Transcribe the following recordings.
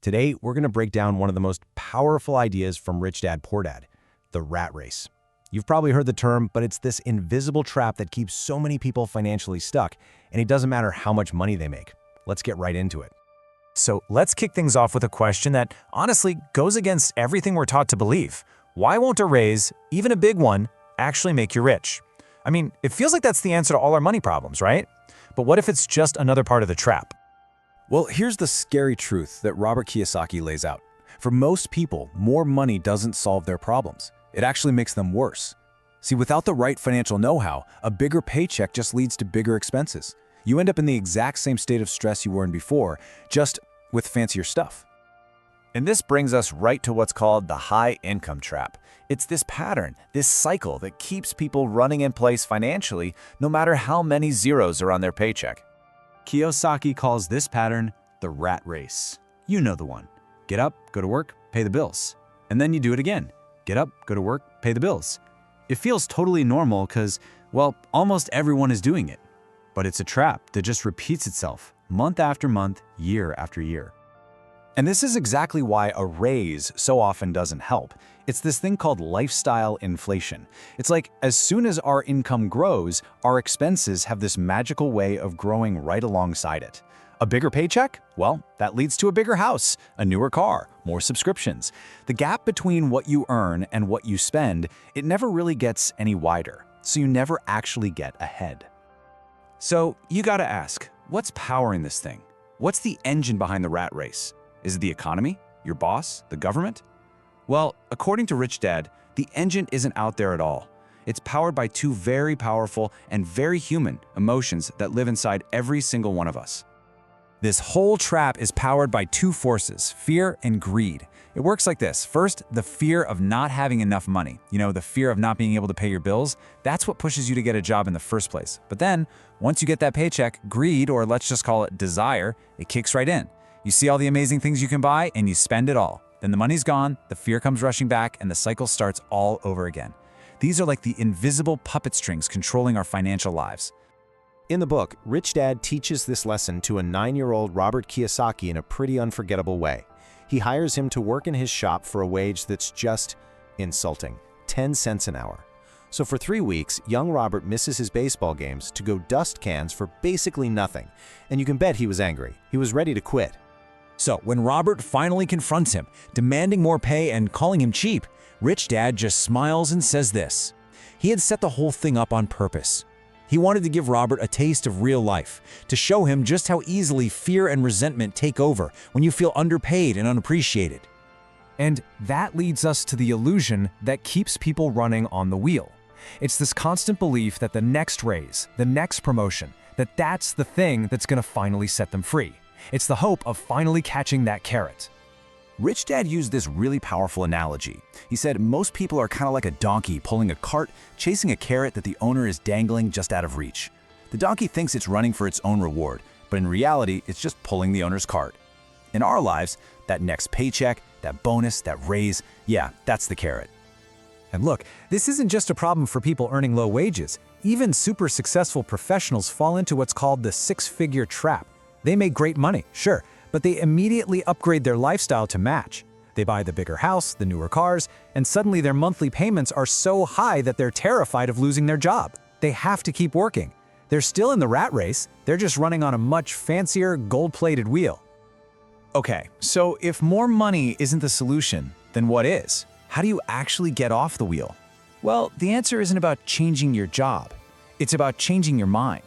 Today, we're going to break down one of the most powerful ideas from Rich Dad Poor Dad, the rat race. You've probably heard the term, but it's this invisible trap that keeps so many people financially stuck, and it doesn't matter how much money they make. Let's get right into it. So let's kick things off with a question that honestly goes against everything we're taught to believe. Why won't a raise, even a big one, actually make you rich? I mean, it feels like that's the answer to all our money problems, right? But what if it's just another part of the trap? Well, here's the scary truth that Robert Kiyosaki lays out. For most people, more money doesn't solve their problems. It actually makes them worse. See, without the right financial know-how, a bigger paycheck just leads to bigger expenses. You end up in the exact same state of stress you were in before, just with fancier stuff. And this brings us right to what's called the high income trap. It's this pattern, this cycle that keeps people running in place financially no matter how many zeros are on their paycheck. Kiyosaki calls this pattern the rat race. You know the one. Get up, go to work, pay the bills. And then you do it again. Get up, go to work, pay the bills. It feels totally normal because, well, almost everyone is doing it. But it's a trap that just repeats itself month after month, year after year. And this is exactly why a raise so often doesn't help. It's this thing called lifestyle inflation. It's like as soon as our income grows, our expenses have this magical way of growing right alongside it. A bigger paycheck? Well, that leads to a bigger house, a newer car, more subscriptions. The gap between what you earn and what you spend, it never really gets any wider, so you never actually get ahead. So you gotta ask, what's powering this thing? What's the engine behind the rat race? Is it the economy? Your boss? The government? Well, according to Rich Dad, the engine isn't out there at all. It's powered by two very powerful and very human emotions that live inside every single one of us. This whole trap is powered by two forces, fear and greed. It works like this. First, the fear of not having enough money. You know, the fear of not being able to pay your bills. That's what pushes you to get a job in the first place. But then, once you get that paycheck, greed, or let's just call it desire, it kicks right in. You see all the amazing things you can buy and you spend it all. Then the money's gone, the fear comes rushing back, and the cycle starts all over again. These are like the invisible puppet strings controlling our financial lives. In the book, Rich Dad teaches this lesson to a 9-year-old Robert Kiyosaki in a pretty unforgettable way. He hires him to work in his shop for a wage that's just insulting, 10 cents an hour. So for 3 weeks, young Robert misses his baseball games to go dust cans for basically nothing. And you can bet he was angry. He was ready to quit. So when Robert finally confronts him, demanding more pay and calling him cheap, Rich Dad just smiles and says this. He had set the whole thing up on purpose. He wanted to give Robert a taste of real life, to show him just how easily fear and resentment take over when you feel underpaid and unappreciated. And that leads us to the illusion that keeps people running on the wheel. It's this constant belief that the next raise, the next promotion, that's the thing that's going to finally set them free. It's the hope of finally catching that carrot. Rich Dad used this really powerful analogy. He said most people are kind of like a donkey pulling a cart, chasing a carrot that the owner is dangling just out of reach. The donkey thinks it's running for its own reward, but in reality, it's just pulling the owner's cart. In our lives, that next paycheck, that bonus, that raise, yeah, that's the carrot. And look, this isn't just a problem for people earning low wages. Even super successful professionals fall into what's called the six-figure trap. They make great money, sure, but they immediately upgrade their lifestyle to match. They buy the bigger house, the newer cars, and suddenly their monthly payments are so high that they're terrified of losing their job. They have to keep working. They're still in the rat race, they're just running on a much fancier, gold-plated wheel. Okay, so if more money isn't the solution, then what is? How do you actually get off the wheel? Well, the answer isn't about changing your job. It's about changing your mind.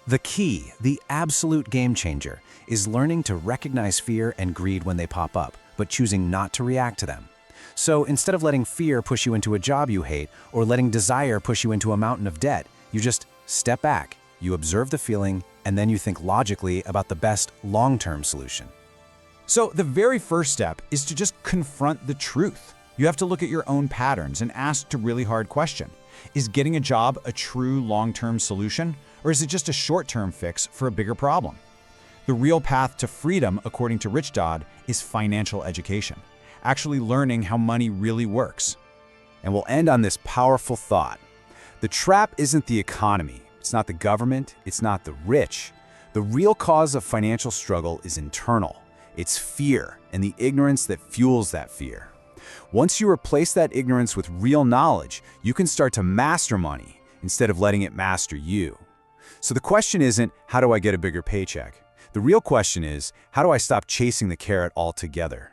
The key, the absolute game changer, is learning to recognize fear and greed when they pop up, but choosing not to react to them. So instead of letting fear push you into a job you hate or letting desire push you into a mountain of debt, you just step back, you observe the feeling, and then you think logically about the best long-term solution. So the very first step is to just confront the truth. You have to look at your own patterns and ask a really hard question. Is getting a job a true long-term solution? Or is it just a short-term fix for a bigger problem? The real path to freedom, according to Rich Dad, is financial education, actually learning how money really works. And we'll end on this powerful thought. The trap isn't the economy, it's not the government, it's not the rich. The real cause of financial struggle is internal. It's fear and the ignorance that fuels that fear. Once you replace that ignorance with real knowledge, you can start to master money instead of letting it master you. So the question isn't, how do I get a bigger paycheck? The real question is, how do I stop chasing the carrot altogether?